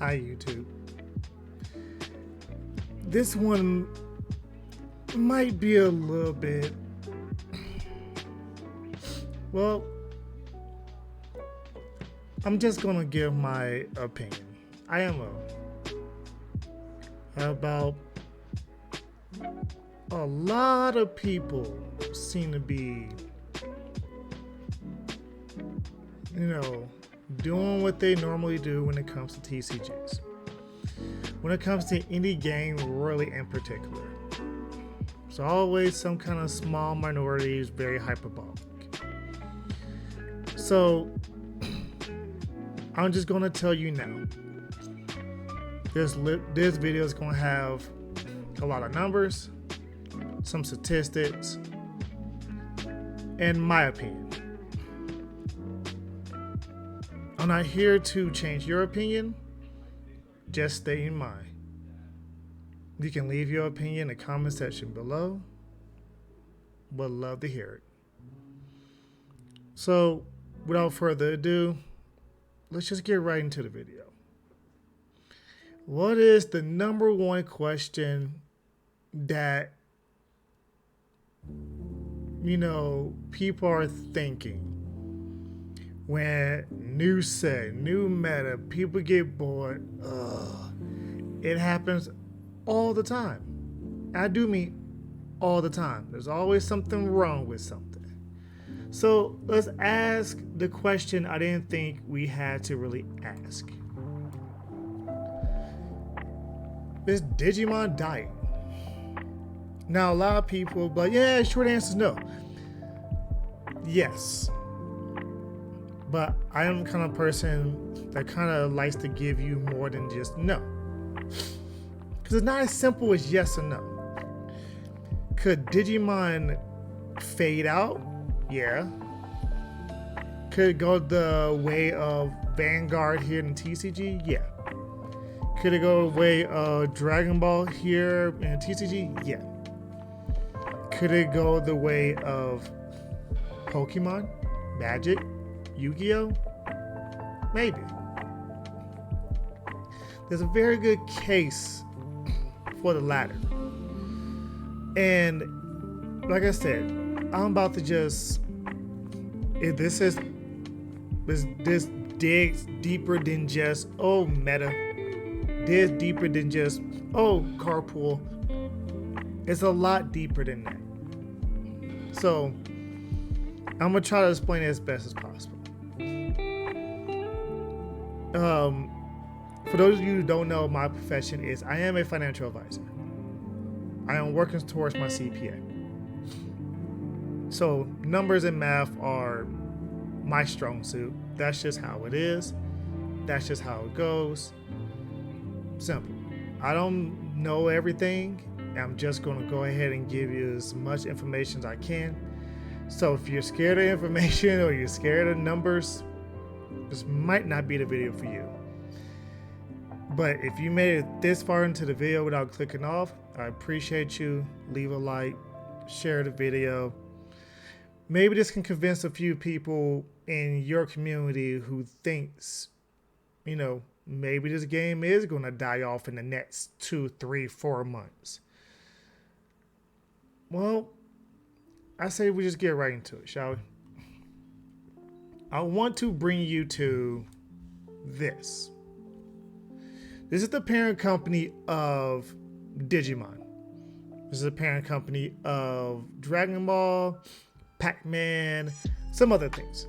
Hi, YouTube. This one might be a little bit, well, I'm just gonna give my opinion. I am about a lot of people seem to be, doing what they normally do when it comes to TCGs. When it comes to any game, really in particular. It's always some kind of small minority is very hyperbolic. So, I'm just gonna tell you now. This video is gonna have a lot of numbers, some statistics, and my opinion. I'm not here to change your opinion, just stay in mind. You can leave your opinion in the comment section below. Would love to hear it. So, without further ado, let's just get right into the video. What is the number one question that, people are thinking when new set, new meta, people get bored? It happens all the time. I do mean all the time. There's always something wrong with something. So let's ask the question I didn't think we had to really ask. Is Digimon dying? Now a lot of people, but yeah, short answer is no. Yes. But I am the kind of person that kind of likes to give you more than just no. Because it's not as simple as yes or no. Could Digimon fade out? Yeah. Could it go the way of Vanguard here in TCG? Yeah. Could it go the way of Dragon Ball here in TCG? Yeah. Could it go the way of Pokemon, Magic, Yu-Gi-Oh? Maybe. There's a very good case for the latter. And like I said, I'm about to just, if this digs deeper than just, oh, meta. Digs deeper than just, oh, carpool. It's a lot deeper than that. So, I'm going to try to explain it as best as possible. For those of you who don't know, my profession is I am a financial advisor. I am working towards my CPA. So numbers and math are my strong suit. That's just how it is. That's just how it goes. Simple. I don't know everything. I'm just going to go ahead and give you as much information as I can. So if you're scared of information or you're scared of numbers, this might not be the video for you. But if you made it this far into the video without clicking off, I appreciate you. Leave a like, share the video. Maybe this can convince a few people in your community who thinks, maybe this game is going to die off in the next 2, 3, 4 months. Well, I say we just get right into it, shall we? I want to bring you to this. This is the parent company of Digimon. This is the parent company of Dragon Ball, Pac-Man, some other things.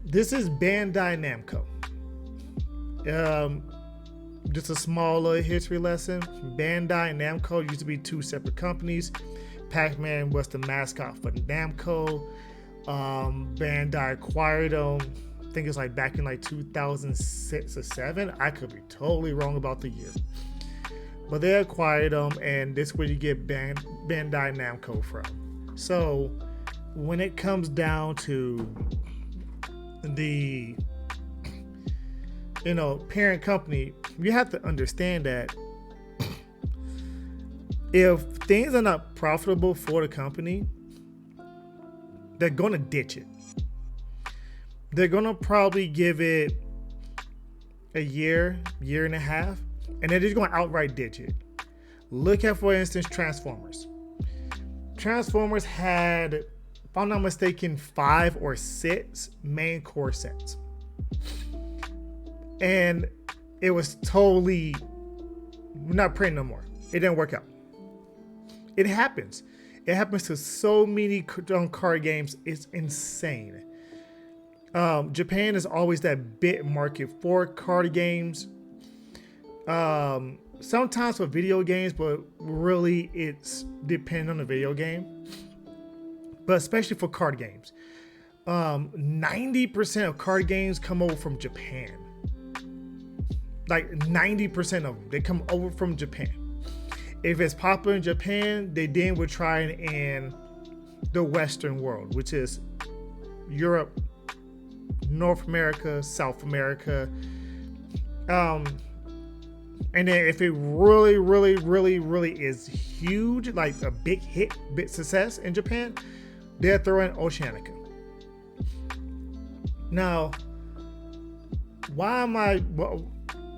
This is Bandai Namco. Just a small little history lesson. Bandai and Namco used to be two separate companies. Pac-Man was the mascot for Namco. Bandai acquired them. I think it's like back in like 2006 or 7. I could be totally wrong about the year. But they acquired them, and this is where you get Bandai Namco from. So when it comes down to the parent company, you have to understand that if things are not profitable for the company, they're gonna ditch it. They're gonna probably give it a year, year and a half, and they're just going to outright ditch it. Look at, for instance, Transformers. Transformers had, if I'm not mistaken, 5 or 6 main core sets. And it was totally, we're not printing no more. It didn't work out. It happens. It happens to so many card games. It's insane. Japan is always that big market for card games. Sometimes for video games, but really it's dependent on the video game. But especially for card games. 90% of card games come over from Japan. Like 90% of them, they come over from Japan. If it's popular in Japan, they then would try it in the Western world, which is Europe, North America, South America. And then if it really, really, really, really is huge, like a big hit, big success in Japan, they'll throw in Oceanica. Now, why am I... Well,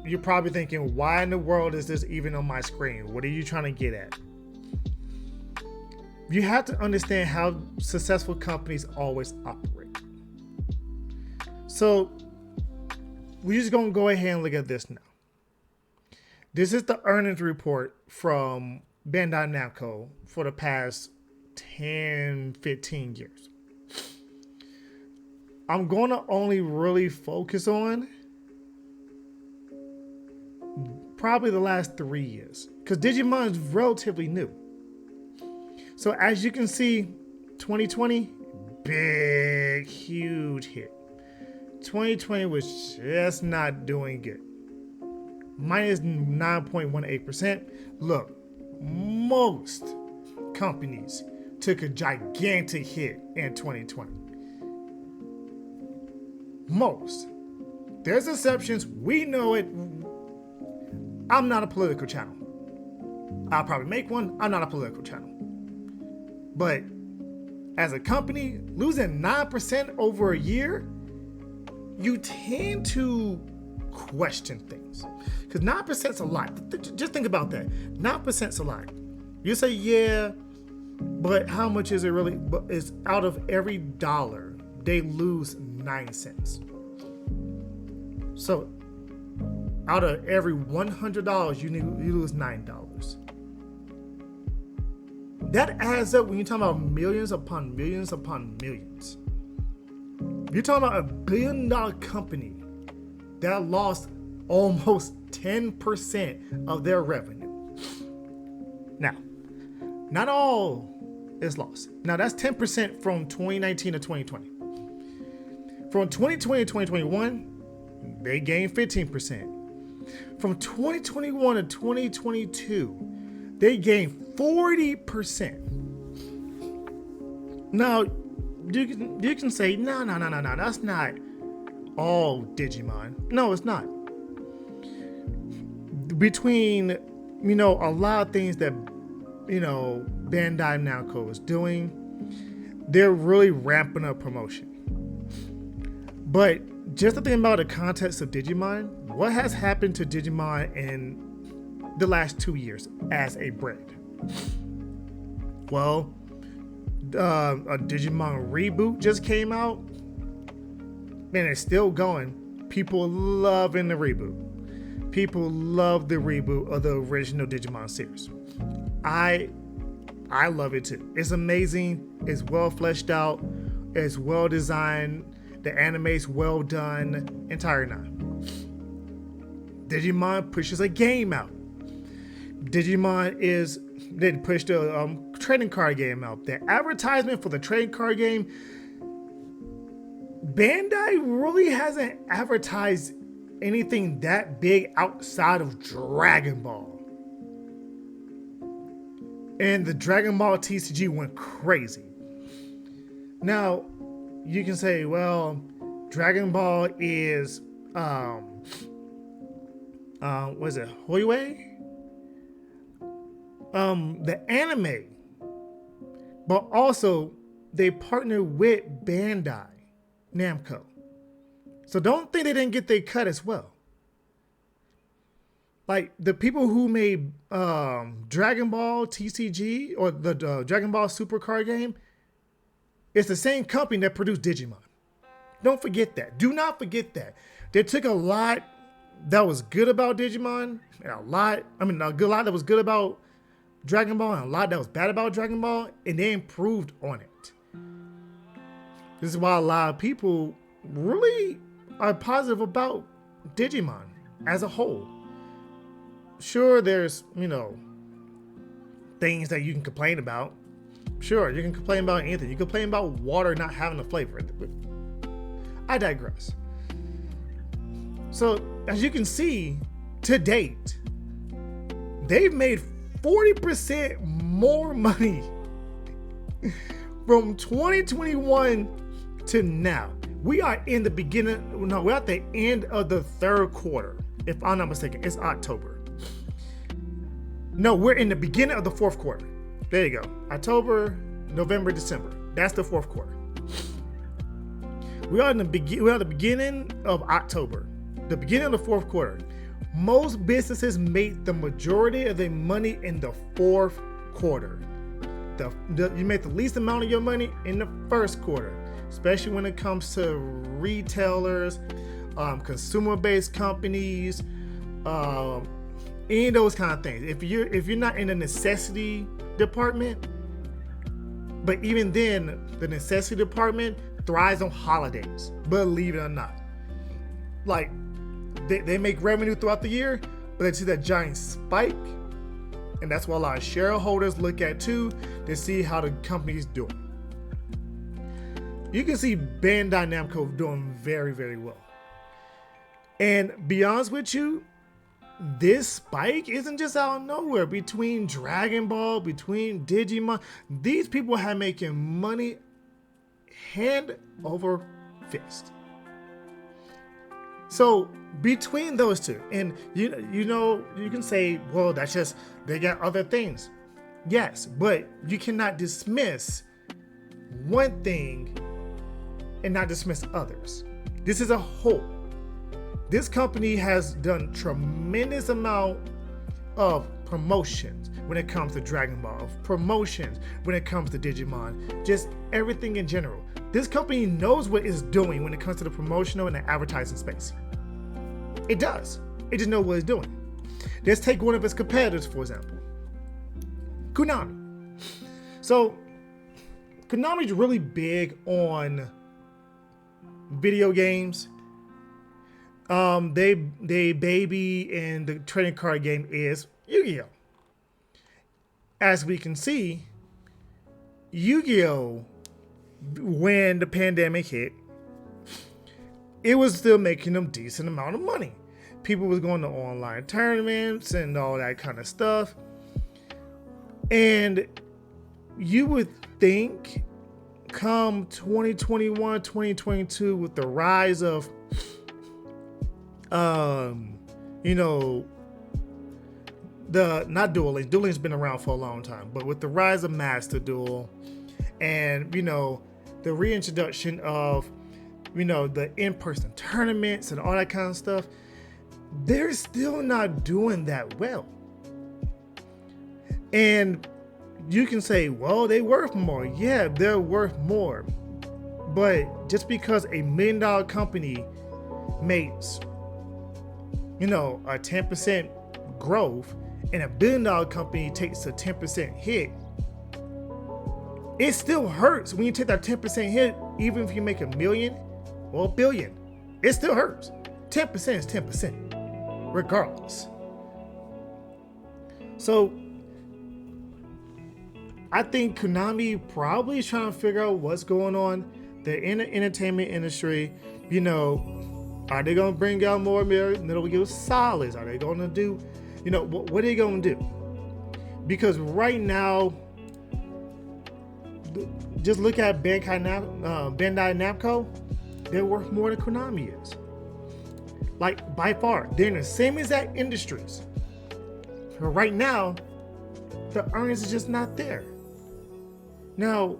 you're probably thinking, why in the world is this even on my screen? What are you trying to get at? You have to understand how successful companies always operate. So we're just going to go ahead and look at this now. This is the earnings report from Bandai Namco for the past 10, 15 years. I'm going to only really focus on probably the last 3 years, because Digimon is relatively new. So as you can see, 2020, big, huge hit. 2020 was just not doing good. Minus 9.18%. Look, most companies took a gigantic hit in 2020. Most. There's exceptions. We know it. I'm not a political channel. I'll probably make one. I'm not a political channel. But as a company, losing 9% over a year, you tend to question things. Because 9%'s a lot. Just think about that. 9%'s a lot. You say, yeah, but how much is it really? But it's out of every dollar, they lose 9 cents. So out of every $100, you lose $9. That adds up when you're talking about millions upon millions upon millions. You're talking about $1 billion company that lost almost 10% of their revenue. Now, not all is lost. Now, that's 10% from 2019 to 2020. From 2020 to 2021, they gained 15%. From 2021 to 2022, they gained 40%. Now, you can say, no, that's not all Digimon. No, it's not. Between, a lot of things that, Bandai Namco is doing, they're really ramping up promotion. But just to think about the context of Digimon, what has happened to Digimon in the last 2 years as a brand? Well, a Digimon reboot just came out, and it's still going. People loving the reboot. People love the reboot of the original Digimon series. I love it too. It's amazing. It's well fleshed out. It's well designed. The anime's well done. Entire nine. Digimon pushes a game out. They pushed a trading card game out. The advertisement for the trading card game, Bandai really hasn't advertised anything that big outside of Dragon Ball. And the Dragon Ball TCG went crazy. Now, you can say, well, Dragon Ball is, what is it, Hoiwei? The anime. But also, they partnered with Bandai Namco. So don't think they didn't get their cut as well. Like the people who made Dragon Ball TCG or the Dragon Ball Super card game, it's the same company that produced Digimon. Don't forget that. Do not forget that. They took a lot that was good about Digimon and a lot that was good about Dragon Ball and a lot that was bad about Dragon Ball, and they improved on it. This is why a lot of people really are positive about Digimon as a whole. Sure, there's, things that you can complain about. Sure, you can complain about anything. You can complain about water not having a flavor. I digress. So, as you can see, to date, they've made 40% more money from 2021 to now. We are in the beginning, no, we're at the end of the third quarter. If I'm not mistaken, it's October. No, we're in the beginning of the fourth quarter. There you go. October, November, December. That's the fourth quarter. We're at the beginning of October, the beginning of the fourth quarter. Most businesses make the majority of their money in the fourth quarter. You make the least amount of your money in the first quarter, especially when it comes to retailers, consumer-based companies, any of those kind of things. If you're not in the necessity department, but even then, the necessity department thrives on holidays, believe it or not. Like, they make revenue throughout the year, but they see that giant spike, and that's what a lot of shareholders look at too, to see how the company's doing. You can see Bandai Namco doing very, very well. And be honest with you, this spike isn't just out of nowhere. Between Dragon Ball, between Digimon, these people have making money hand over fist. So between those two, and you can say, well, that's just, they got other things. Yes, but you cannot dismiss one thing and not dismiss others. This is a whole. This company has done tremendous amount of promotions when it comes to Dragon Ball, promotions when it comes to Digimon, just everything in general. This company knows what it's doing when it comes to the promotional and the advertising space. It does. It just knows what it's doing. Let's take one of its competitors, for example. Konami. So, Konami's really big on video games. They baby in the trading card game is Yu-Gi-Oh! As we can see, Yu-Gi-Oh! When the pandemic hit, it was still making them decent amount of money. People was going to online tournaments and all that kind of stuff. And you would think come 2021, 2022, with the rise of not dueling. Dueling's been around for a long time, but with the rise of Master Duel and, the reintroduction of, the in-person tournaments and all that kind of stuff, they're still not doing that well. And you can say, well, they worth more. Yeah, they're worth more. But just because $1 million company makes, a 10% growth and $1 billion company takes a 10% hit, it still hurts when you take that 10% hit, even if you make $1 million or $1 billion. It still hurts. 10% is 10%, regardless. So, I think Konami probably is trying to figure out what's going on. They're in the entertainment industry. Are they going to bring out more Metal Gear Solids? Are they going to do, what are they going to do? Because right now, just look at Bandai Namco, they're worth more than Konami is. Like, by far. They're in the same exact industries. But right now, the earnings are just not there. Now,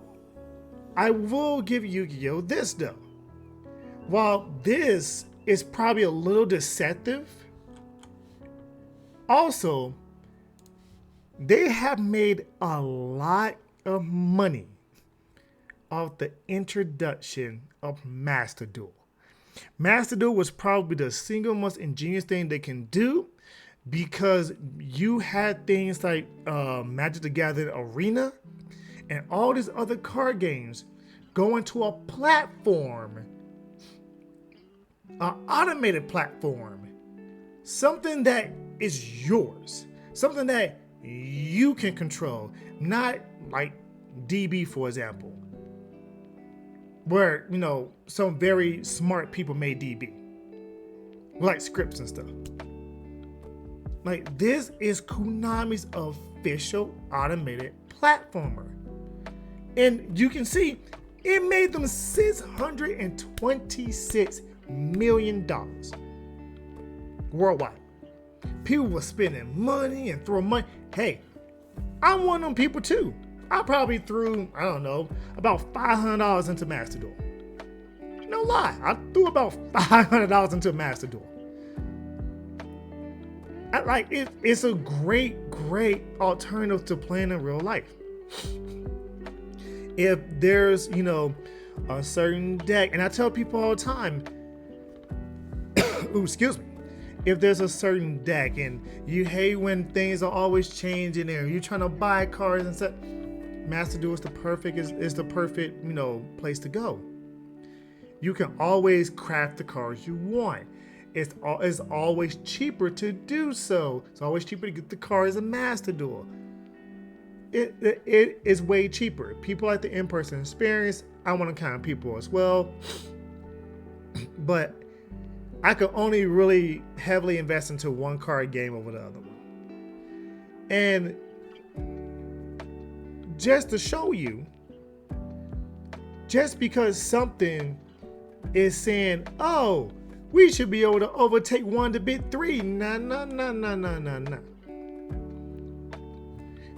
I will give Yu-Gi-Oh! This, though. While this is probably a little deceptive, Also, they have made a lot of money off the introduction of Master Duel. Master Duel was probably the single most ingenious thing they can do because you had things like Magic the Gathering Arena and all these other card games going to a platform, an automated platform, something that is yours, something that you can control, not like DB, for example, where, some very smart people made DB, like scripts and stuff. Like, this is Konami's official automated platformer. And you can see it made them $626 million worldwide. People were spending money and throwing money. Hey, I'm one of them people too. I probably threw, I don't know, about $500 into Master Duel. No lie, I threw about $500 into Master Duel. It's a great alternative to playing in real life. If there's, a certain deck, and I tell people all the time, ooh, excuse me, if there's a certain deck and you hate when things are always changing and you're trying to buy cards and stuff, Master Duel is the perfect place to go. You can always craft the cards you want. It's always cheaper to do so. It's always cheaper to get the cards in Master Duel. It is way cheaper. People like the in-person experience. I'm one of the kind of people as well. But I could only really heavily invest into one card game over the other one. And just to show you, just because something is saying, oh, we should be able to overtake 1-bit 3. Nah.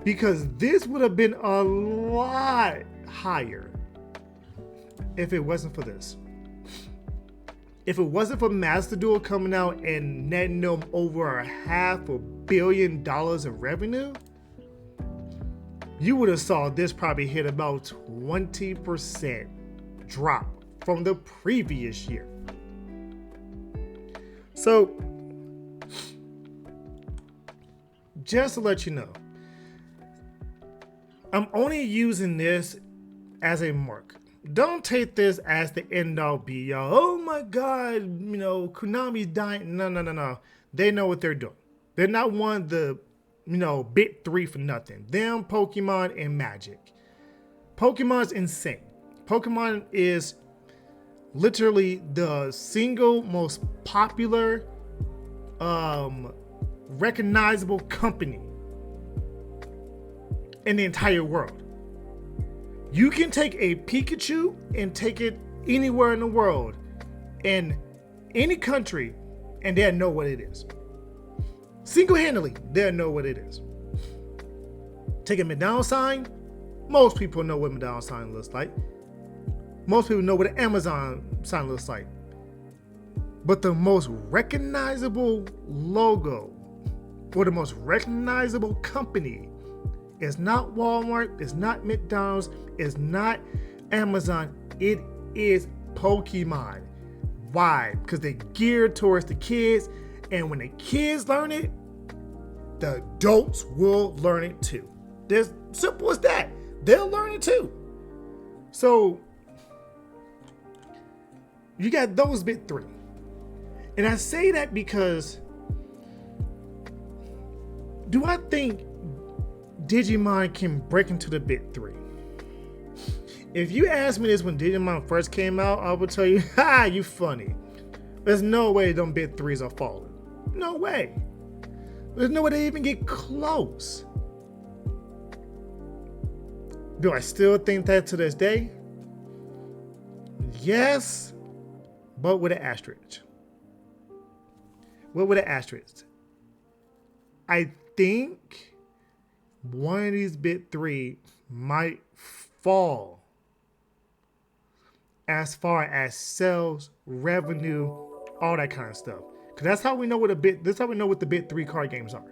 Because this would have been a lot higher if it wasn't for this. If it wasn't for Master Duel coming out and netting them over $500 million of revenue, you would have saw this probably hit about 20% drop from the previous year. So, just to let you know, I'm only using this as a mark. Don't take this as the end all be all. Oh my God, Konami's dying. No. They know what they're doing. They're not one of the, bit 3 for nothing. Them, Pokemon, and Magic. Pokemon's insane. Pokemon is literally the single most popular, recognizable company in the entire world. You can take a Pikachu and take it anywhere in the world, in any country, and they'll know what it is. Single-handedly, they'll know what it is. Take a McDonald's sign, most people know what a McDonald's sign looks like. Most people know what an Amazon sign looks like. But the most recognizable logo or the most recognizable company is not Walmart, it's not McDonald's, it's not Amazon, it is Pokemon. Why? Because they're geared towards the kids, and when the kids learn it, the adults will learn it too. It's simple as that. They'll learn it too. So, you got those bit 3. And I say that because, do I think Digimon can break into the bit 3? If you asked me this when Digimon first came out, I would tell you, you funny. There's no way them bit 3s are falling. No way. There's no way they even get close. Do I still think that to this day? Yes, but with an asterisk. What with an asterisk? I think one of these bit 3 might fall as far as sales, revenue, all that kind of stuff. Because that's how we know what the bit 3 card games are.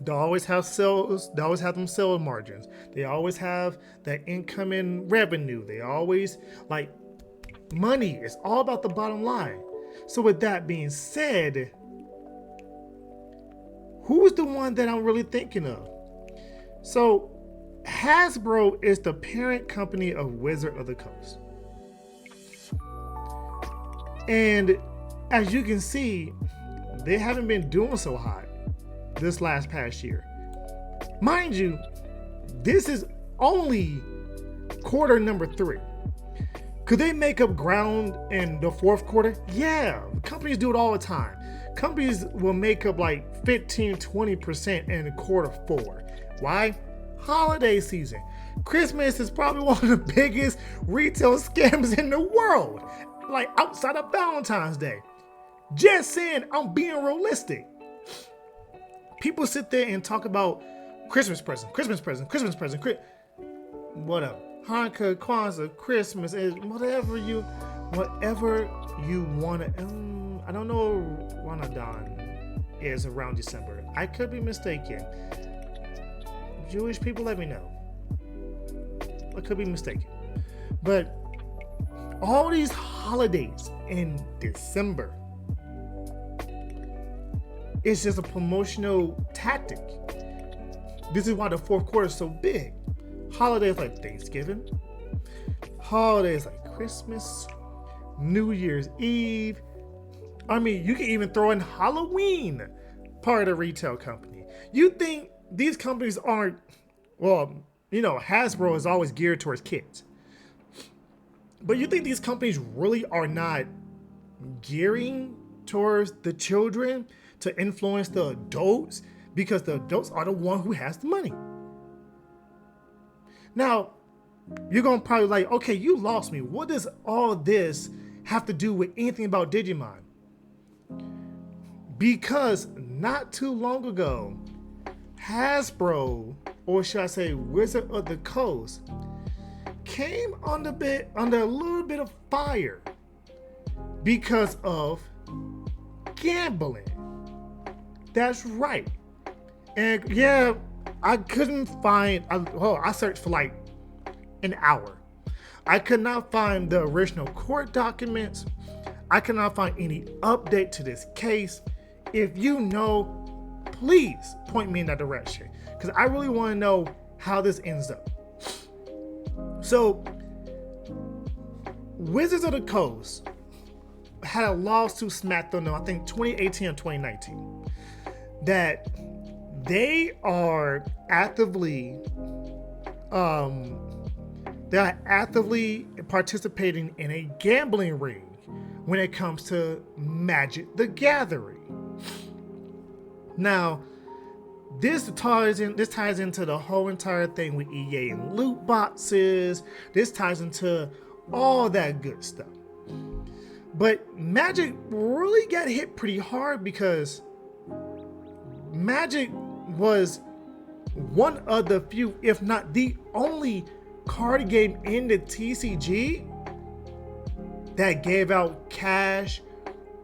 They always have sales. They always have them sales margins. They always have that incoming revenue. They always like money. It's all about the bottom line. So with that being said, who's the one that I'm really thinking of? So Hasbro is the parent company of Wizard of the Coast. And as you can see, they haven't been doing so hot this past year. Mind you, this is only quarter number 3. Could they make up ground in the 4th quarter? Yeah, companies do it all the time. Companies will make up like 15-20% in quarter 4. Why? Holiday season. Christmas is probably one of the biggest retail scams in the world, like outside of Valentine's Day. Just saying, I'm being realistic. People sit there and talk about Christmas present, whatever. Hanukkah, Kwanzaa, Christmas, whatever you want to. I don't know Ramadan is around December. I could be mistaken. Jewish people, let me know. I could be mistaken. But all these holidays in December, it's just a promotional tactic. This is why the 4th quarter is so big. Holidays like Thanksgiving, holidays like Christmas, New Year's Eve. I mean, you can even throw in Halloween, part of the retail company. You think these companies aren't, well, you know, Hasbro is always geared towards kids. But you think these companies really are not gearing towards the children to influence the adults, because the adults are the one who has the money. Now, you're going to probably like, okay, you lost me. What does all this have to do with anything about Digimon? Because not too long ago, Hasbro, or should I say Wizard of the Coast, came under a little bit of fire because of gambling. That's right. And yeah, I couldn't find, I searched for like an hour. I could not find the original court documents. I could not find any update to this case. If you know, please point me in that direction, because I really want to know how this ends up. So, Wizards of the Coast had a lawsuit smacked on them, I think 2018 or 2019, that they are actively participating in a gambling ring when it comes to Magic the Gathering. Now, this ties into the whole entire thing with EA and loot boxes. This ties into all that good stuff. But Magic really got hit pretty hard because Magic was one of the few, if not the only, card game in the TCG that gave out cash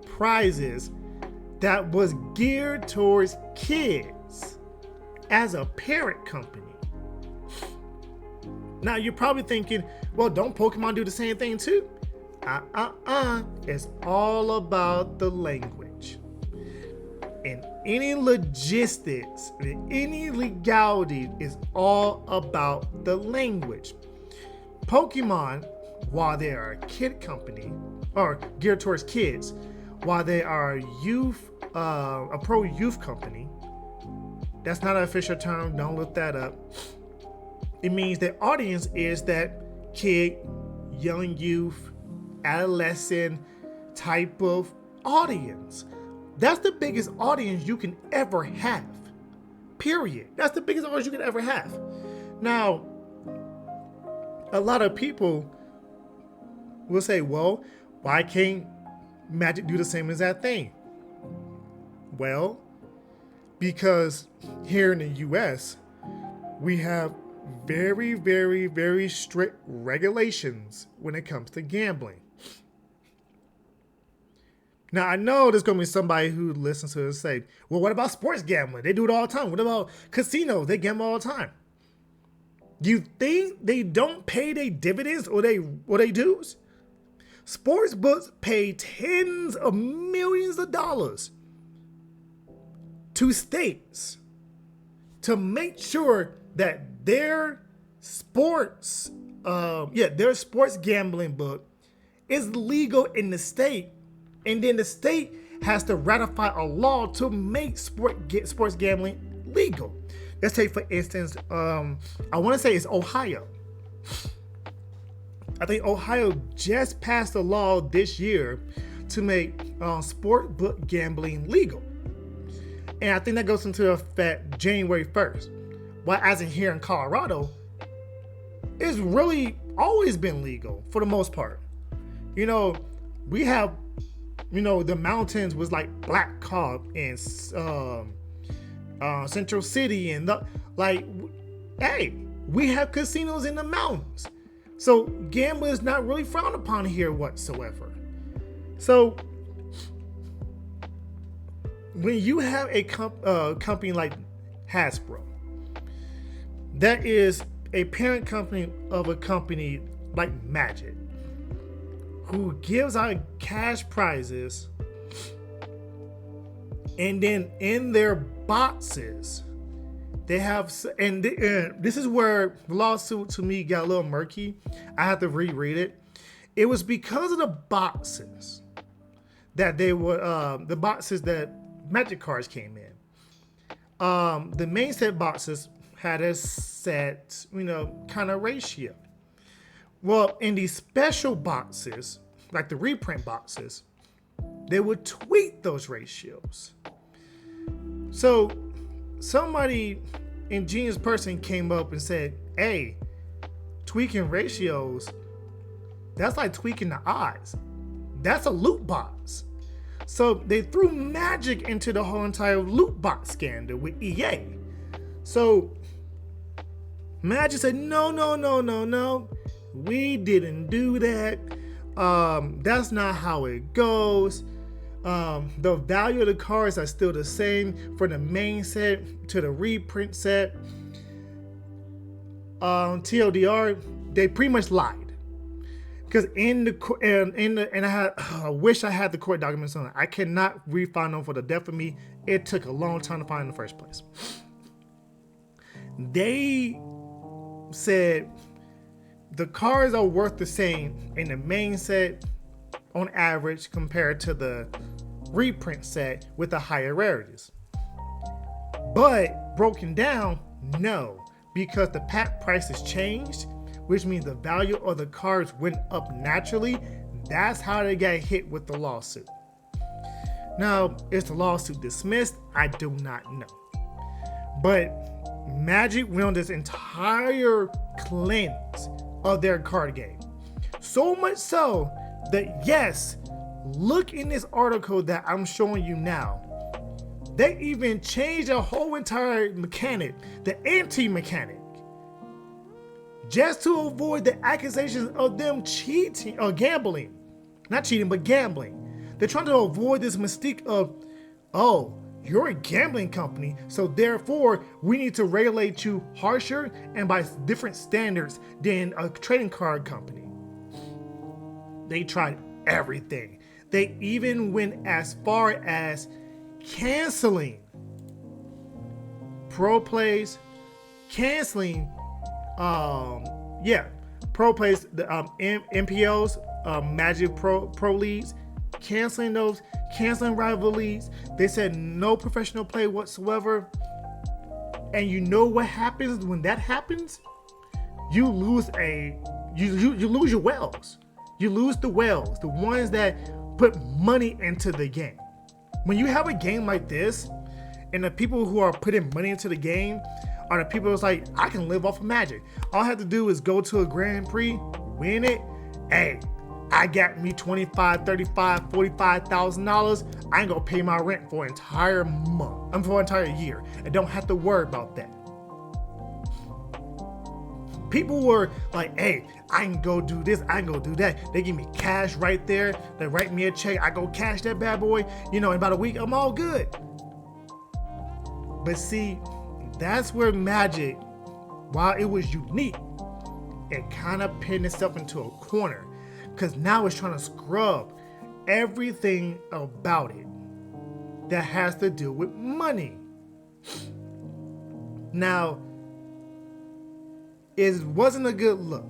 prizes that was geared towards kids as a parent company. Now you're probably thinking, well, don't Pokemon do the same thing too? It's all about the language. And any logistics, any legality is all about the language. Pokemon, while they are a kid company, or geared towards kids, while they are a pro youth company, that's not an official term, don't look that up. It means their audience is that kid, young youth, adolescent type of audience. That's the biggest audience you can ever have. Period. That's the biggest audience you can ever have. Now, a lot of people will say, well, why can't Magic do the same as that thing? Well, because here in the US, we have very, very, very strict regulations when it comes to gambling. Now I know there's gonna be somebody who listens to it and say, "Well, what about sports gambling? They do it all the time. What about casinos? They gamble all the time." You think they don't pay their dividends or they dues? Sports books pay tens of millions of dollars to states to make sure that their sports gambling book is legal in the state, and then the state has to ratify a law to make sports gambling legal. Let's take, for instance, I want to say it's Ohio. I think Ohio just passed a law this year to make sport book gambling legal. And I think that goes into effect January 1st. While as in here in Colorado, it's really always been legal for the most part. You know, we have, the mountains was like Black Hawk and Central City and we have casinos in the mountains. So gambling is not really frowned upon here whatsoever. So when you have a company like Hasbro, that is a parent company of a company like Magic, who gives out cash prizes, and then in their boxes they have, and this is where the lawsuit to me got a little murky. I had to reread it. It was because of the boxes that they were the boxes that Magic cards came in. The main set boxes had a set, kind of ratio. Well, in these special boxes, like the reprint boxes, they would tweak those ratios. So somebody, ingenious person, came up and said, "Hey, tweaking ratios, that's like tweaking the odds. That's a loot box." So they threw Magic into the whole entire loot box scandal with EA. So Magic said, no, we didn't do that. That's not how it goes. The value of the cards are still the same from the main set to the reprint set. TLDR, they pretty much lied. Because I wish I had the court documents on it. I cannot refund them for the death of me. It took a long time to find in the first place. They said the cards are worth the same in the main set on average compared to the reprint set with the higher rarities. But broken down, no, because the pack prices changed, which means the value of the cards went up naturally. That's how they got hit with the lawsuit. Now, is the lawsuit dismissed? I do not know. But Magic went on this entire cleanse of their card game. So much so that, yes, look in this article that I'm showing you now. They even changed the whole entire mechanic, the anti-mechanic, just to avoid the accusations of them cheating or gambling. Not cheating, but gambling. They're trying to avoid this mystique of, oh, you're a gambling company, so therefore we need to regulate you harsher and by different standards than a trading card company. They tried everything. They even went as far as canceling pro plays, canceling pro plays, the MPOs, Magic Pro leagues, canceling those, canceling rival leagues. They said no professional play whatsoever. And you know what happens when that happens? You lose you lose your whales. You lose the whales, the ones that put money into the game. When you have a game like this, and the people who are putting money into the game are the people that's like, I can live off of Magic. All I have to do is go to a Grand Prix, win it. Hey, I got me $25, $35, $45,000. I ain't gonna pay my rent for an entire month. For an entire year. I don't have to worry about that. People were like, hey, I can go do this, I can go do that. They give me cash right there. They write me a check. I go cash that bad boy. In about a week, I'm all good. But see, that's where Magic, while it was unique, it kind of pinned itself into a corner. Because now it's trying to scrub everything about it that has to do with money. Now, it wasn't a good look.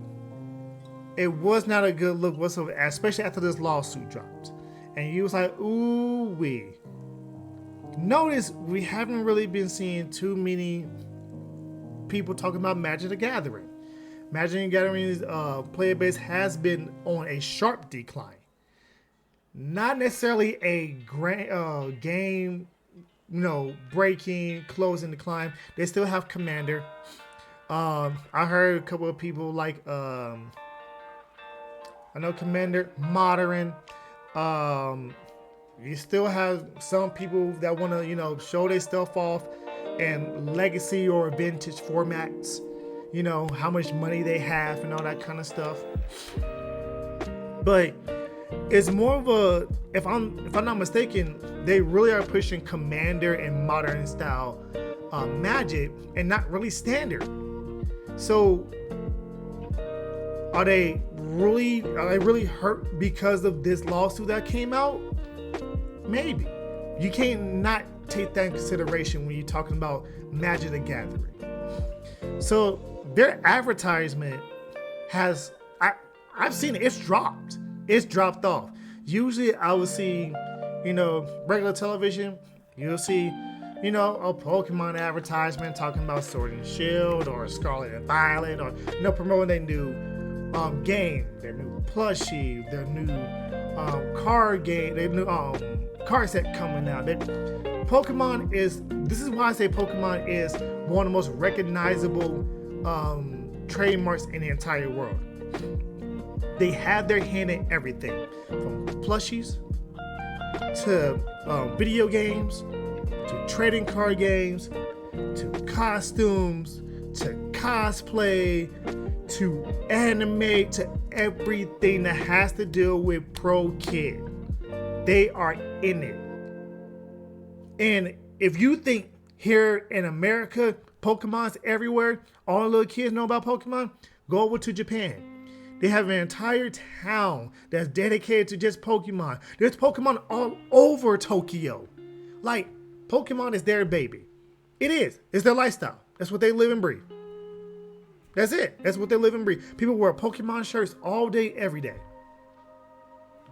It was not a good look whatsoever, especially after this lawsuit dropped. And you was like, ooh wee. Notice we haven't really been seeing too many people talking about Magic the Gathering. Magic the Gathering's player base has been on a sharp decline. Not necessarily a game, breaking, closing decline. They still have Commander. I heard a couple of people like, I know Commander, Modern. You still have some people that want to, show their stuff off in legacy or vintage formats. How much money they have and all that kind of stuff. But it's more of a, if I'm not mistaken, they really are pushing Commander and Modern style Magic and not really Standard. So are they really hurt because of this lawsuit that came out? Maybe. You can't not take that in consideration when you're talking about Magic the Gathering. So their advertisement has, I've seen it, it's dropped. It's dropped off. Usually I would see, regular television, you'll see, a Pokemon advertisement talking about Sword and Shield or Scarlet and Violet, or, promoting their new game, their new plushie, their new card game, their new card set coming out. This is why I say Pokemon is one of the most recognizable trademarks in the entire world. They have their hand in everything, from plushies to video games, to trading card games, to costumes, to cosplay, to anime, to everything that has to do with pro kid. They are in it. And if you think here in America, Pokemon's everywhere, all the little kids know about Pokemon, go over to Japan. They have an entire town that's dedicated to just Pokemon. There's Pokemon all over Tokyo. Like, Pokemon is their baby. It is. It's their lifestyle. That's what they live and breathe. That's it. That's what they live and breathe. People wear Pokemon shirts all day, every day.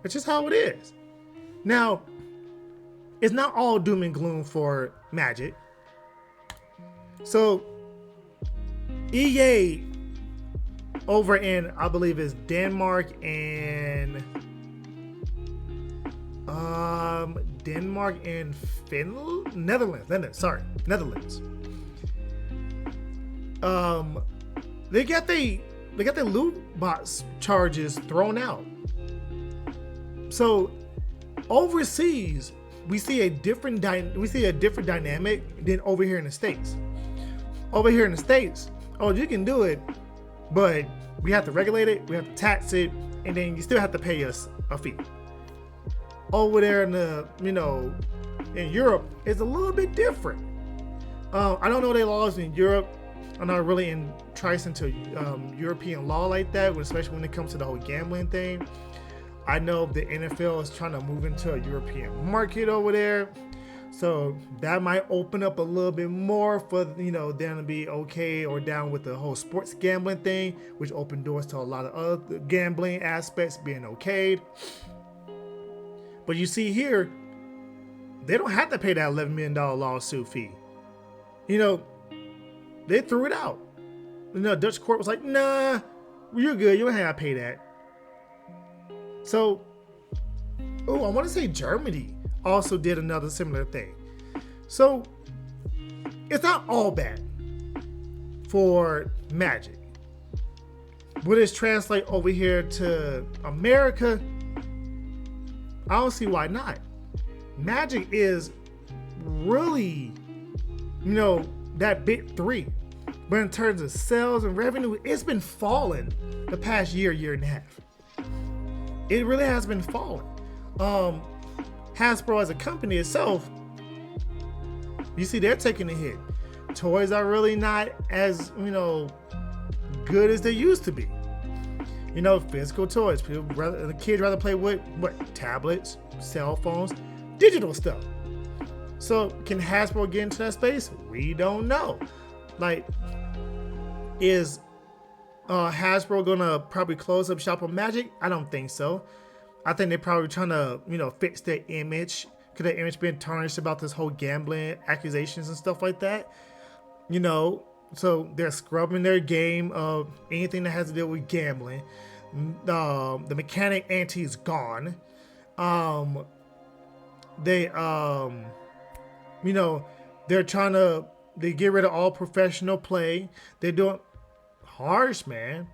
That's just how it is. Now, it's not all doom and gloom for Magic. So, EA over in, I believe it's Denmark and Finland? Netherlands. They got the loot box charges thrown out. So overseas, we see a different dynamic than over here in the States. Over here in the States, you can do it, but we have to regulate it, we have to tax it, and then you still have to pay us a fee. Over there in in Europe, it's a little bit different. I don't know their laws in Europe. I'm not really enticed into European law like that, especially when it comes to the whole gambling thing. I know the NFL is trying to move into a European market over there. So that might open up a little bit more for, them to be okay or down with the whole sports gambling thing, which opened doors to a lot of other gambling aspects being okayed. But you see here, they don't have to pay that $11 million lawsuit fee. They threw it out. Dutch court was like, nah, you're good. You don't have to pay that. So, I want to say Germany also did another similar thing. So, it's not all bad for Magic. Would it translate over here to America? I don't see why not. Magic is really, that big three. But in terms of sales and revenue, it's been falling the past year and a half. It really has been falling. Hasbro as a company itself, you see they're taking a hit. Toys are really not as, good as they used to be. Physical toys. The kids rather play with tablets, cell phones, digital stuff. So can Hasbro get into that space? We don't know. Like, is Hasbro gonna probably close up shop on Magic? I don't think so. I think they're probably trying to, fix their image, because their image been tarnished about this whole gambling accusations and stuff like that. So they're scrubbing their game of anything that has to do with gambling. The mechanic ante is gone. They're trying to get rid of all professional play. They're doing harsh, man.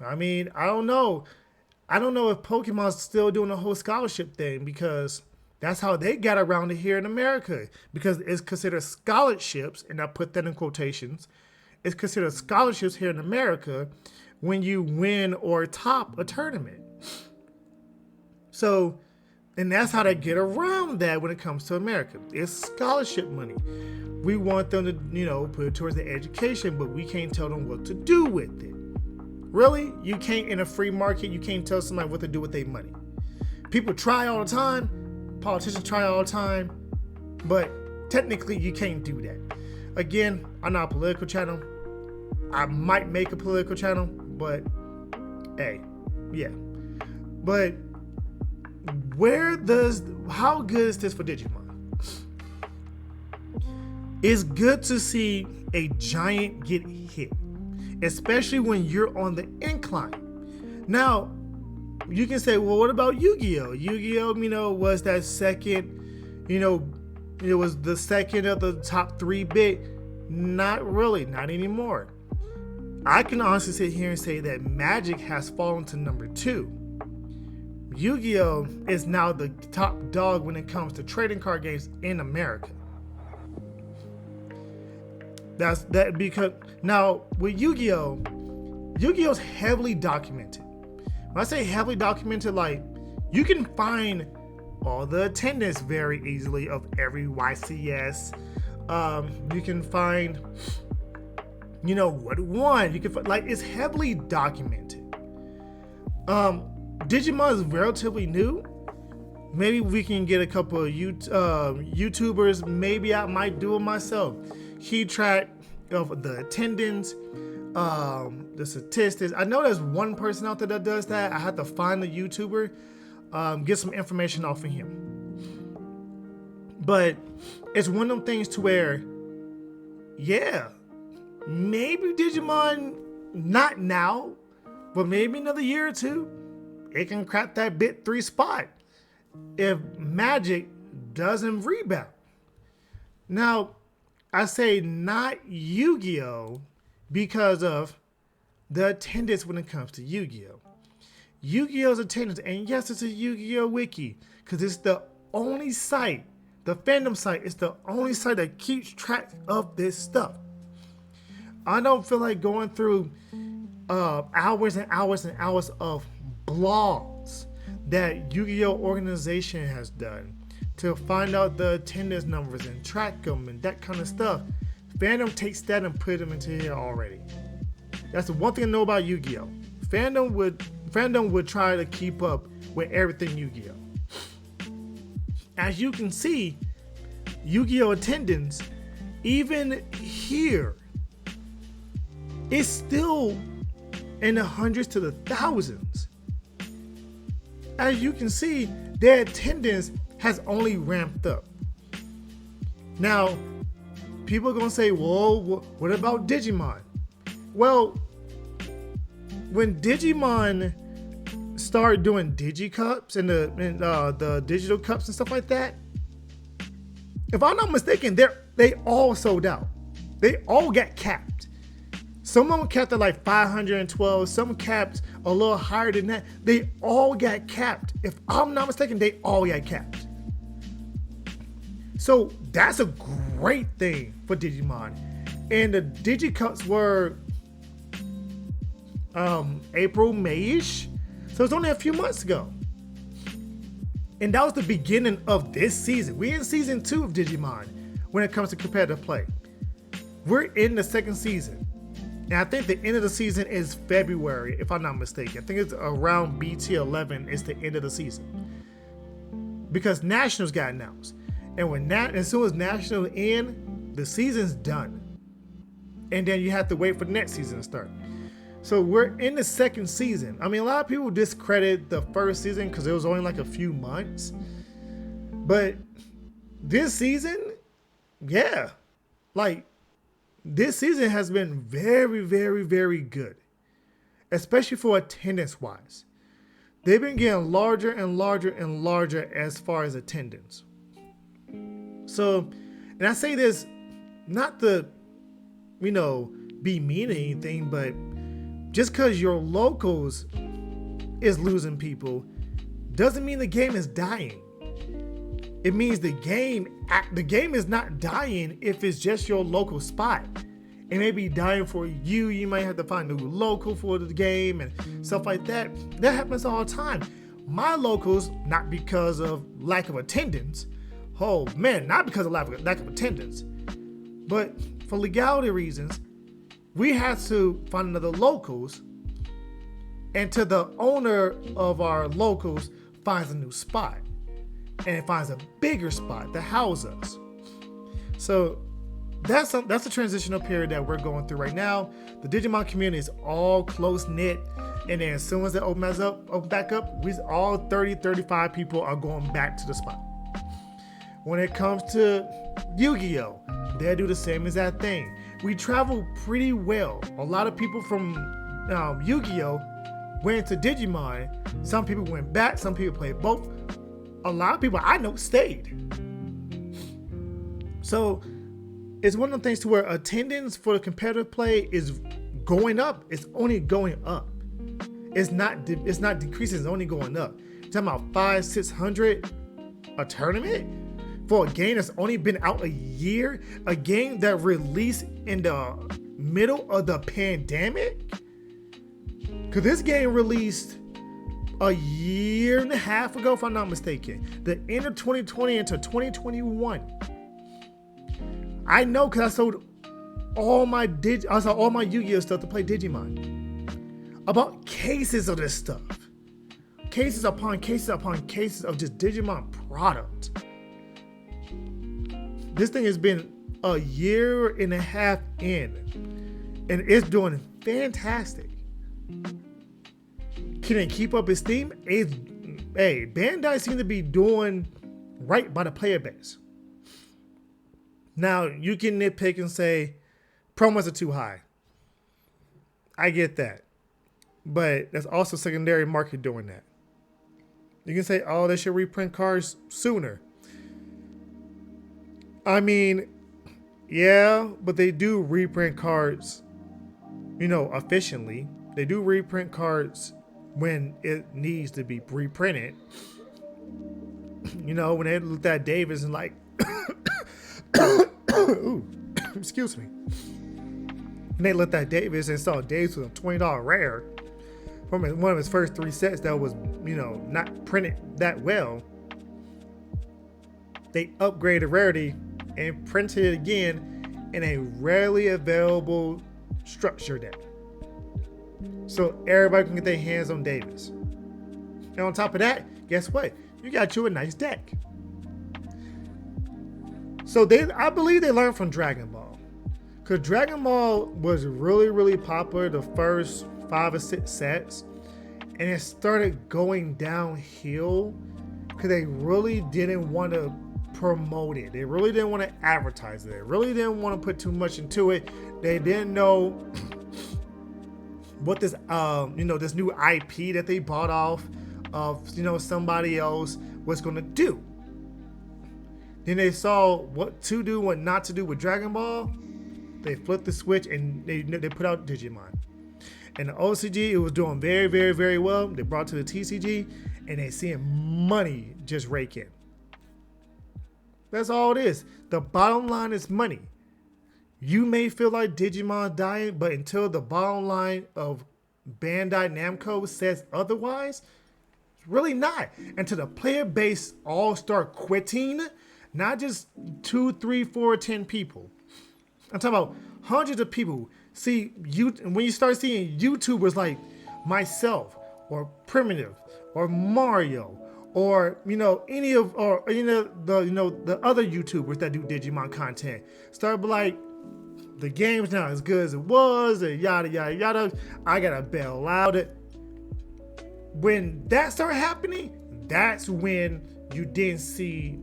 I mean, I don't know if Pokemon's still doing the whole scholarship thing, because that's how they got around it here in America, because it's considered scholarships, and I put that in quotations. It's considered scholarships here in America when you win or top a tournament. So, and that's how they get around that when it comes to America. It's scholarship money. We want them to, put it towards their education, but we can't tell them what to do with it. Really? You can't, in a free market, you can't tell somebody what to do with their money. People try all the time. Politicians try all the time. But technically, you can't do that. Again, I'm not a political channel. I might make a political channel, but hey, yeah. But how good is this for Digimon? It's good to see a giant get hit, especially when you're on the incline. Now, you can say, well, what about Yu-Gi-Oh? Yu-Gi-Oh, was that second, it was the second of the top 3 bit. Not really, not anymore. I can honestly sit here and say that Magic has fallen to number 2. Yu-Gi-Oh is now the top dog when it comes to trading card games in America. That's that, because now with Yu-Gi-Oh's heavily documented. When I say heavily documented, like, you can find all the attendance very easily of every YCS. You can find, what won. You can find, like, it's heavily documented. Digimon is relatively new. Maybe we can get a couple of YouTubers. Maybe I might do it myself. Keep track of the attendance, the statistics. I know there's one person out there that does that. I have to find the YouTuber, get some information off of him. But it's one of them things to where, yeah, maybe Digimon, not now, but maybe another year or two, it can crack that bit 3 spot if Magic doesn't rebound. Now, I say not Yu-Gi-Oh because of the attendance when it comes to Yu-Gi-Oh. Yu-Gi-Oh's attendance, and yes, it's a Yu-Gi-Oh wiki, because it's the only site, the fandom site, is the only site that keeps track of this stuff. I don't feel like going through hours and hours and hours of blogs that Yu-Gi-Oh organization has done to find out the attendance numbers and track them and that kind of stuff. Fandom takes that and put them into here already. That's the one thing I know about Yu-Gi-Oh. Fandom would try to keep up with everything Yu-Gi-Oh. As you can see, Yu-Gi-Oh attendance, even here, is still in the hundreds to the thousands. As you can see, their attendance has only ramped up. Now, people are going to say, well, what about Digimon? Well, when Digimon started doing Digicups and the digital cups and stuff like that, if I'm not mistaken, they all sold out. They all got capped. Some of them capped at like 512, some capped a little higher than that. They all got capped. If I'm not mistaken, they all got capped. So that's a great thing for Digimon. And the Digicuts were April, May-ish. So it's only a few months ago. And that was the beginning of this season. We're in season 2 of Digimon when it comes to competitive play. We're in the second season. And I think the end of the season is February, if I'm not mistaken. I think it's around BT11 is the end of the season. Because Nationals got announced. And as soon as Nationals end, the season's done. And then you have to wait for the next season to start. So we're in the second season. I mean, a lot of people discredit the first season because it was only like a few months. But this season, yeah. Like, this season has been very, very, very good. Especially for attendance-wise. They've been getting larger and larger and larger as far as attendance. So, and I say this not to, be mean or anything, but just because your locals is losing people doesn't mean the game is dying. It means the game is not dying if it's just your local spot. It may be dying for you. You might have to find a new local for the game and stuff like that. That happens all the time. My locals, not because of lack of attendance. Oh man, not because of lack of attendance. But for legality reasons, we had to find another locals, and to the owner of our locals finds a new spot, and it finds a bigger spot to house us. So that's a transitional period that we're going through right now. The Digimon community is all close knit, and then as soon as it opens back up, we all 35 people are going back to the spot. When it comes to Yu-Gi-Oh, they do the same exact thing. We travel pretty well. A lot of people from Yu-Gi-Oh went to Digimon. Some people went back. Some people played both. A lot of people I know stayed. So it's one of the things to where attendance for the competitive play is going up. It's only going up. It's not decreasing. It's only going up. You're talking about 500-600 a tournament? For a game that's only been out a year, a game that released in the middle of the pandemic? Because this game released a year and a half ago, if I'm not mistaken. The end of 2020 into 2021. I know because I sold all my Yu-Gi-Oh stuff to play Digimon. About cases of this stuff. Cases upon cases upon cases of just Digimon product. This thing has been a year and a half in, and it's doing fantastic. Can it keep up its steam? Bandai seems to be doing right by the player base. Now, you can nitpick and say, promos are too high. I get that. But that's also secondary market doing that. You can say, oh, they should reprint cards sooner. I mean, yeah, but they do reprint cards, efficiently. They do reprint cards when it needs to be reprinted. When they looked at Davis and like, ooh, excuse me. And they looked at Davis and saw Davis was a $20 rare from one of his first 3 sets that was, not printed that well. They upgraded rarity and printed it again in a rarely available structure deck. So everybody can get their hands on Davis. And on top of that, guess what? You got you a nice deck. So I believe they learned from Dragon Ball. Because Dragon Ball was really, really popular the first 5 or 6 sets. And it started going downhill because they really didn't want to promote it. They really didn't want to advertise it. They really didn't want to put too much into it. They didn't know what this this new IP that they bought off of somebody else was going to do. Then they saw what to do, what not to do with Dragon Ball. They flipped the switch and they put out Digimon. And the OCG, it was doing very, very, very well. They brought it to the TCG and they seeing money just rake in. That's all it is. The bottom line is money. You may feel like Digimon dying, but until the bottom line of Bandai Namco says otherwise, it's really not. Until the player base all start quitting, not just 2, 3, 4, 10 people. I'm talking about hundreds of people. See, when you start seeing YouTubers like myself or Primitive or Mario or any of the other YouTubers that do Digimon content, start like, the game's not as good as it was, and yada yada yada. I gotta bail out. When that started happening, that's when you didn't see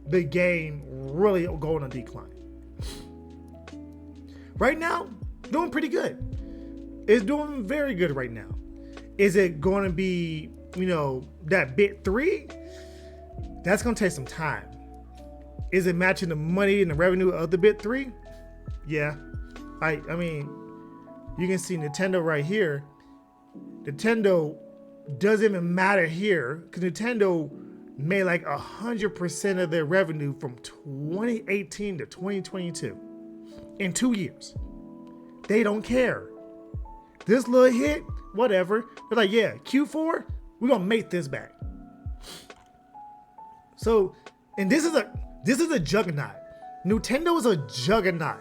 the game really go on a decline. Right now, doing pretty good. It's doing very good right now. Is it going to be, that bit 3? That's going to take some time. Is it matching the money and the revenue of the bit 3? Yeah. I mean, you can see Nintendo right here. Nintendo doesn't even matter here because Nintendo made like 100% of their revenue from 2018 to 2022 in 2 years. They don't care. This little hit, whatever. They're like, yeah, Q4, we're gonna make this back. So, and this is a juggernaut. Nintendo is a juggernaut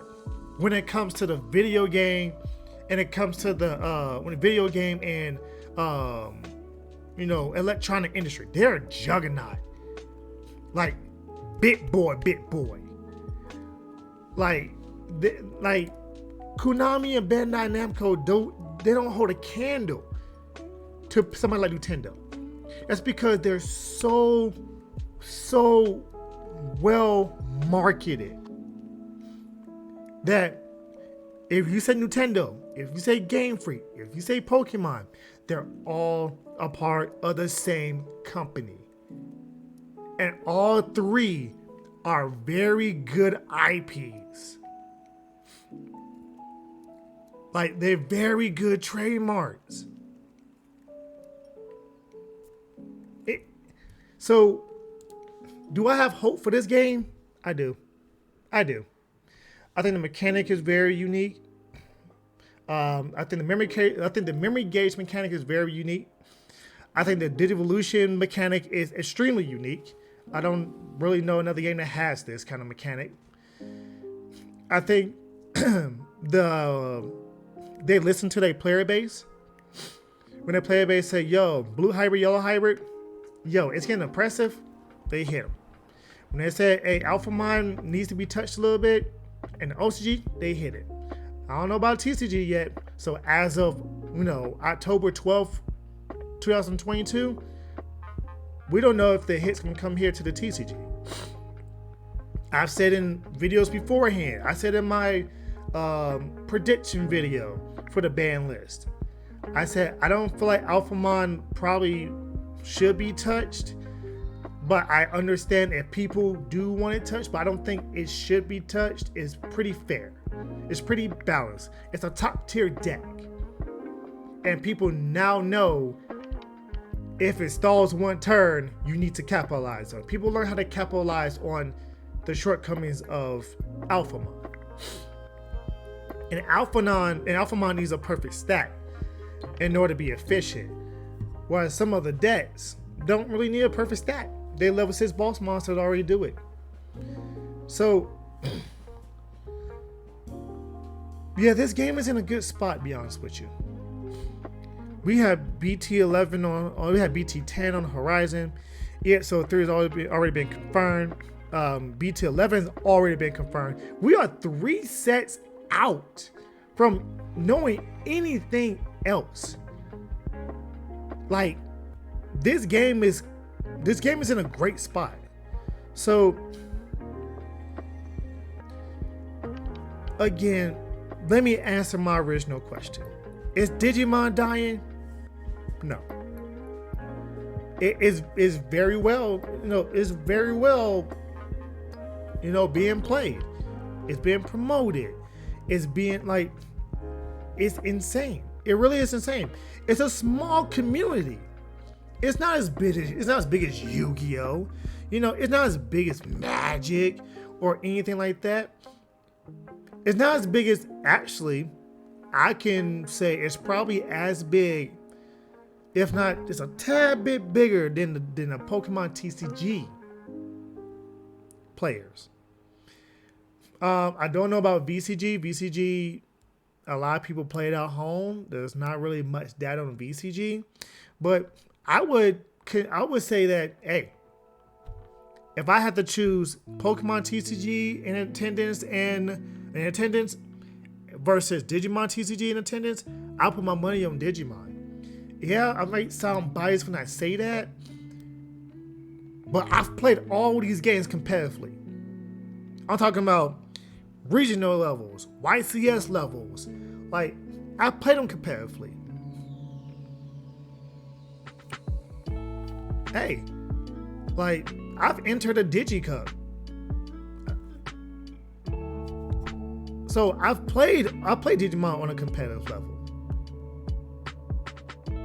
when it comes to the video game, and it comes to the video game and electronic industry. They're a juggernaut. Like bit boy. Like Konami and Bandai Namco don't hold a candle to somebody like Nintendo. That's because they're so well marketed that if you say Nintendo, if you say Game Freak, if you say Pokemon, they're all a part of the same company. And all three are very good IPs. Like, they're very good trademarks. So, do I have hope for this game? I do. I think the mechanic is very unique. I think the memory gauge mechanic is very unique. I think the Digivolution mechanic is extremely unique. I don't really know another game that has this kind of mechanic. I think they listen to their player base. When their player base say, yo, blue hybrid, yellow hybrid, yo, it's getting impressive, they hit them. When they say, hey, Alphamon needs to be touched a little bit, and the OCG, they hit it. I don't know about TCG yet, so as of, October 12th, 2022, we don't know if the hits can come here to the TCG. I've said in videos beforehand, I said in my prediction video for the ban list, I said I don't feel like Alphamon probably should be touched, but I understand if people do want it touched, but I don't think it should be touched. It's pretty fair. It's pretty balanced. It's a top tier deck. And people now know if it stalls one turn, you need to capitalize on it. People learn how to capitalize on the shortcomings of Alphamon. And Alphamon needs a perfect stack in order to be efficient. Whereas some of the decks don't really need a perfect stack. They level 6 boss monsters already do it. So, yeah, this game is in a good spot, to be honest with you. We have BT11 we have BT10 on the horizon. Yeah, so 3 has already been confirmed. BT11 has already been confirmed. We are 3 sets out from knowing anything else. Like, this game is in a great spot. So, again, let me answer my original question. Is Digimon dying? No. It is very well, being played. It's being promoted. It's being it's insane. It really is insane. It's a small community. It's not as big as Yu-Gi-Oh! It's not as big as Magic or anything like that. It's not as big as, actually, I can say it's probably as big, if not just a tad bit bigger than the Pokemon TCG players. I don't know about VCG. VCG, a lot of people play it at home. There's not really much data on VCG, but I would say that, hey, if I had to choose Pokemon TCG in attendance versus Digimon TCG in attendance, I'll put my money on Digimon. Yeah, I might sound biased when I say that, but I've played all these games competitively. I'm talking about regional levels, YCS levels. Like, I played them competitively. Hey, like, I've entered a DigiCup. So I played Digimon on a competitive level.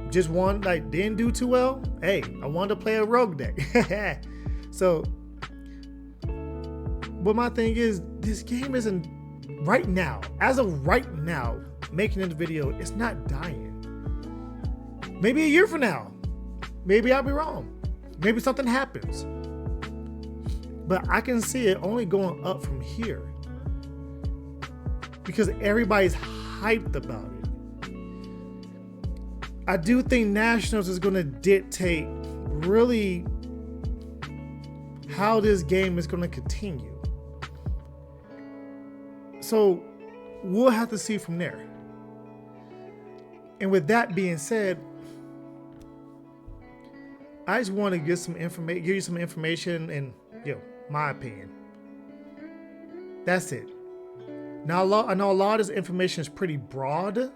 Just one, like, didn't do too well. Hey, I wanted to play a rogue deck. So, but my thing is, this game isn't, right now, as of right now, making this video, it's not dying. Maybe a year from now, maybe I'll be wrong. Maybe something happens. But I can see it only going up from here, because everybody's hyped about it. I do think Nationals is going to dictate really how this game is going to continue. So we'll have to see from there. And with that being said, I just want to give you some information and, my opinion. That's it. Now, I know a lot of this information is pretty broad.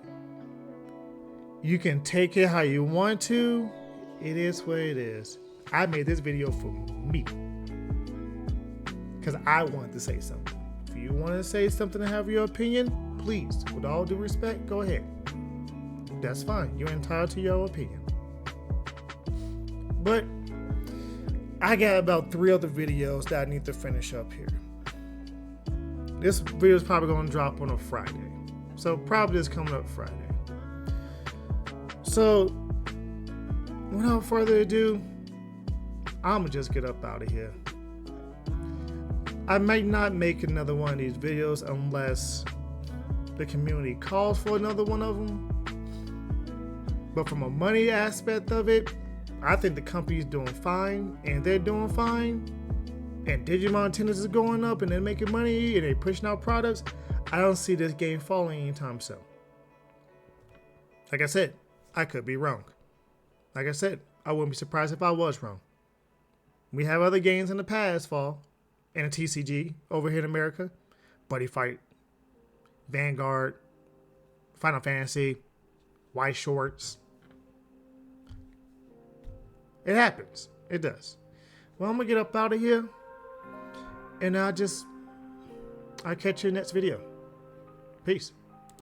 You can take it how you want to. It is what it is. I made this video for me, because I wanted to say something. If you want to say something and have your opinion, please, with all due respect, go ahead. That's fine. You're entitled to your opinion. But I got about 3 other videos that I need to finish up here. This video is probably going to drop on a Friday. So probably it's coming up Friday. So without further ado, I'm going to just get up out of here. I might not make another one of these videos unless the community calls for another one of them. But from a money aspect of it, I think the company's doing fine, and they're doing fine, and Digimon attendance is going up, and they're making money, and they're pushing out products. I don't see this game falling anytime soon. Like I said, I could be wrong. Like I said, I wouldn't be surprised if I was wrong. We have other games in the past fall, in a TCG over here in America. Buddy Fight, Vanguard, Final Fantasy, White Shorts. It happens. It does. Well, I'm going to get up out of here. And I'll catch you in the next video. Peace.